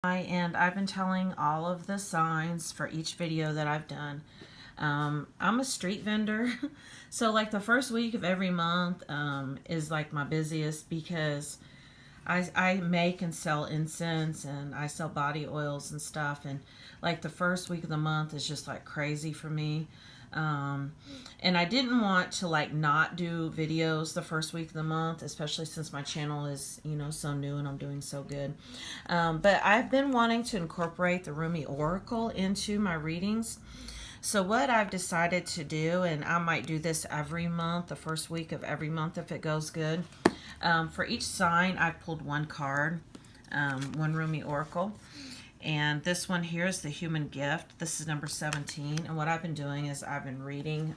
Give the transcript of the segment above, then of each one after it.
And I've been telling all of the signs for each video that I've done. I'm a street vendor, so like the first week of every month is like my busiest because I make and sell incense and I sell body oils and stuff, and like the first week of the month is just like crazy for me. Um, and I didn't want to like not do videos the first week of the month, especially since my channel is, so new and I'm doing so good. But I've been wanting to incorporate the Rumi Oracle into my readings. So what I've decided to do, and I might do this every month, the first week of every month if it goes good. For each sign, I've pulled one card, one Rumi Oracle. And this one here is the human gift. This is number 17. And what I've been doing is I've been reading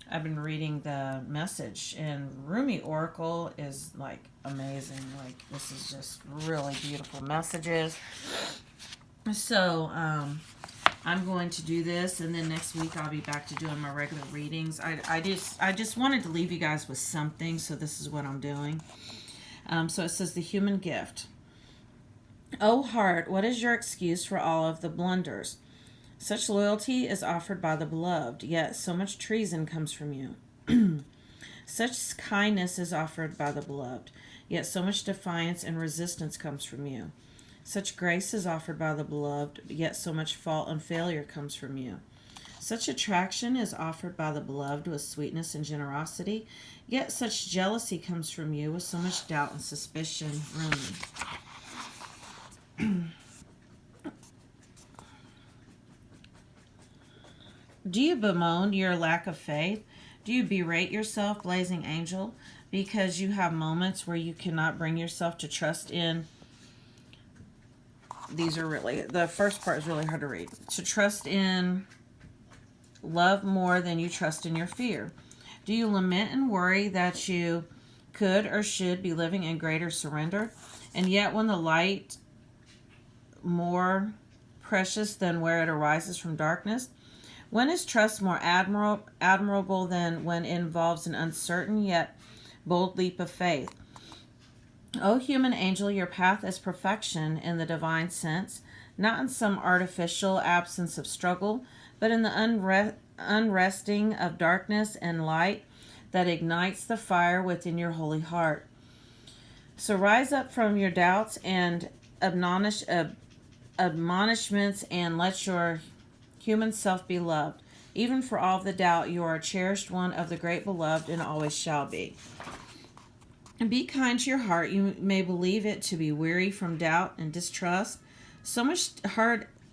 the message. And Rumi Oracle is like amazing. Like this is just really beautiful messages. So I'm going to do this, and then next week I'll be back to doing my regular readings. I just wanted to leave you guys with something, so this is what I'm doing. So it says the human gift. O heart, what is your excuse for all of the blunders? Such loyalty is offered by the beloved, yet so much treason comes from you. Such kindness is offered by the beloved, yet so much defiance and resistance comes from you. Such grace is offered by the beloved, yet so much fault and failure comes from you. Such attraction is offered by the beloved with sweetness and generosity, yet such jealousy comes from you with so much doubt and suspicion. Rumi. Do you bemoan your lack of faith? Do you berate yourself, blazing angel, because you have moments where you cannot bring yourself to trust in? The first part is really hard to read. To trust in love more than you trust in your fear. Do you lament and worry that you could or should be living in greater surrender? And yet when the light more precious than where it arises from darkness? When is trust more admirable than when it involves an uncertain yet bold leap of faith? O human angel, your path is perfection in the divine sense, not in some artificial absence of struggle, but in the unresting of darkness and light that ignites the fire within your holy heart. So rise up from your doubts and admonishments and let your human self be loved. Even for all the doubt, you are a cherished one of the great beloved and always shall be. And be kind to your heart. You may believe it to be weary from doubt and distrust. So much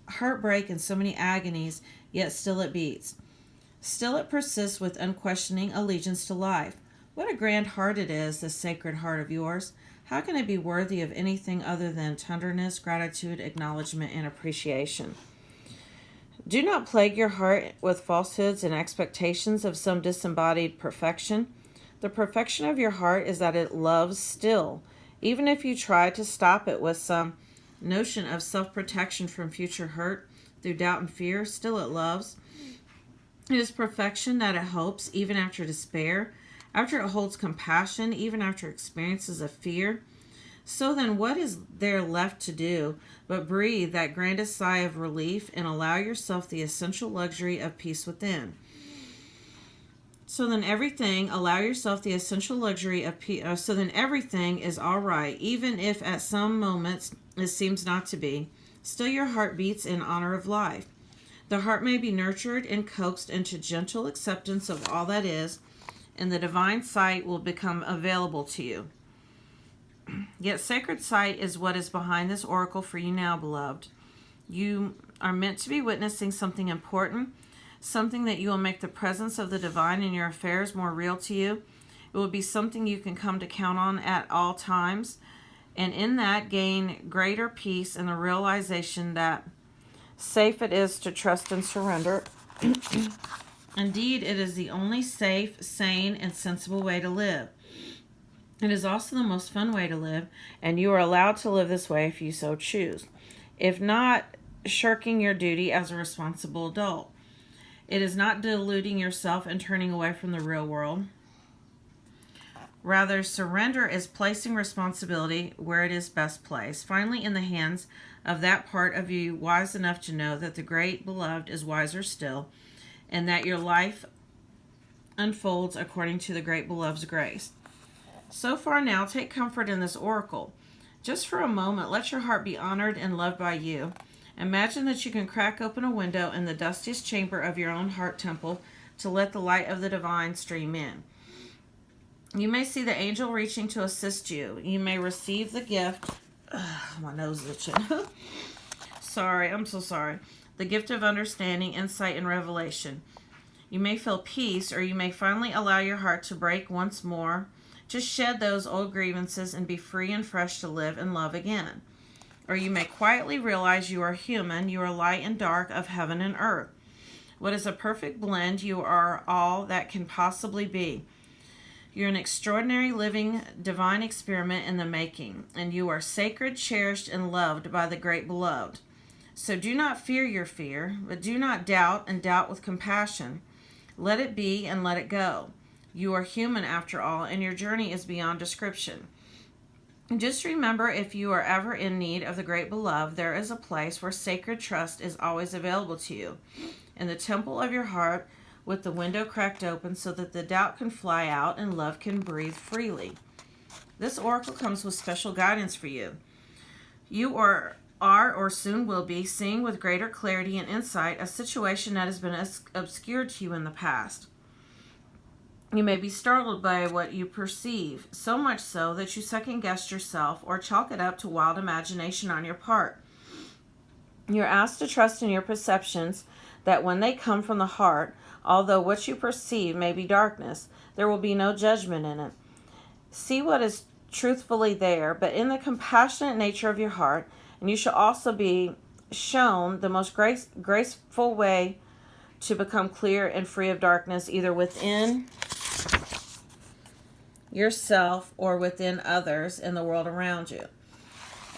heartbreak and so many agonies, yet still it beats. Still it persists with unquestioning allegiance to life. What a grand heart it is, this sacred heart of yours. How can it be worthy of anything other than tenderness, gratitude, acknowledgement, and appreciation? Do not plague your heart with falsehoods and expectations of some disembodied perfection. The perfection of your heart is that it loves still. Even if you try to stop it with some notion of self-protection from future hurt through doubt and fear, still it loves. It is perfection that it hopes even after despair, after it holds compassion, even after experiences of fear. So then what is there left to do but breathe that grandest sigh of relief and allow yourself the essential luxury of peace within? So then everything is all right, even if at some moments it seems not to be. Still your heart beats in honor of life. The heart may be nurtured and coaxed into gentle acceptance of all that is, and the divine sight will become available to you. Yet sacred sight is what is behind this oracle for you now, beloved. You are meant to be witnessing something important, something that you will make the presence of the divine in your affairs more real to you. It will be something you can come to count on at all times, and in that gain greater peace and the realization that safe it is to trust and surrender. Indeed, it is the only safe, sane, and sensible way to live. It is also the most fun way to live, and you are allowed to live this way if you so choose. If not, shirking your duty as a responsible adult. It is not deluding yourself and turning away from the real world. Rather, surrender is placing responsibility where it is best placed, finally in the hands of that part of you wise enough to know that the great beloved is wiser still, and that your life unfolds according to the great beloved's grace. So far now, take comfort in this oracle. Just for a moment, let your heart be honored and loved by you. Imagine that you can crack open a window in the dustiest chamber of your own heart temple to let the light of the divine stream in. You may see the angel reaching to assist you. You may receive the gift. My nose is itching. Sorry, I'm so sorry. The gift of understanding, insight, and revelation. You may feel peace, or you may finally allow your heart to break once more. Just shed those old grievances and be free and fresh to live and love again. Or you may quietly realize you are human, you are light and dark of heaven and earth. What is a perfect blend? You are all that can possibly be. You're an extraordinary living divine experiment in the making, and you are sacred, cherished, and loved by the great beloved. So do not fear your fear, but do not doubt, and doubt with compassion. Let it be and let it go. You are human after all, and your journey is beyond description. Just remember, if you are ever in need of the great beloved, there is a place where sacred trust is always available to you. In the temple of your heart, with the window cracked open so that the doubt can fly out and love can breathe freely. This oracle comes with special guidance for you. You are or soon will be seeing with greater clarity and insight a situation that has been obscured to you in the past. You may be startled by what you perceive, so much so that you second-guess yourself or chalk it up to wild imagination on your part. You're asked to trust in your perceptions that when they come from the heart, although what you perceive may be darkness, there will be no judgment in it. See what is truthfully there, but in the compassionate nature of your heart, and you shall also be shown the most graceful way to become clear and free of darkness, either within yourself or within others in the world around you.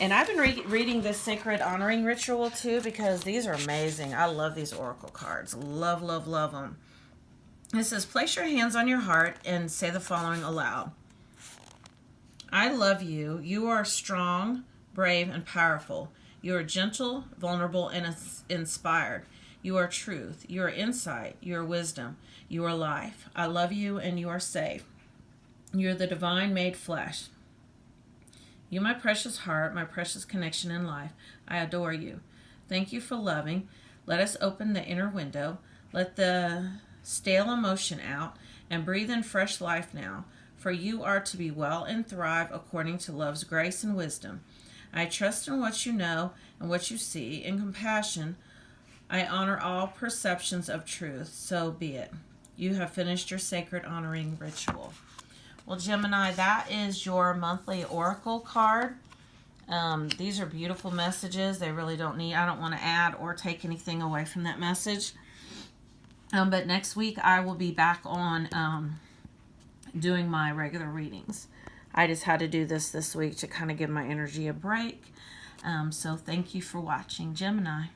And I've been reading this sacred honoring ritual too, because these are amazing. I love these oracle cards. Love, love, love them. It says, place your hands on your heart and say the following aloud. I love you. You are strong, brave, and powerful. You are gentle, vulnerable, and inspired. You are truth. You are insight. You are wisdom. You are life. I love you and you are safe. You are the divine made flesh. You, my precious heart, my precious connection in life, I adore you. Thank you for loving. Let us open the inner window. Let the stale emotion out and breathe in fresh life now, for you are to be well and thrive according to love's grace and wisdom. I trust in what you know and what you see. In compassion, I honor all perceptions of truth. So be it. You have finished your sacred honoring ritual. Well, Gemini, that is your monthly oracle card. These are beautiful messages. They really don't need, I don't want to add or take anything away from that message. But next week I will be back on doing my regular readings. I just had to do this week to kind of give my energy a break. So thank you for watching, Gemini.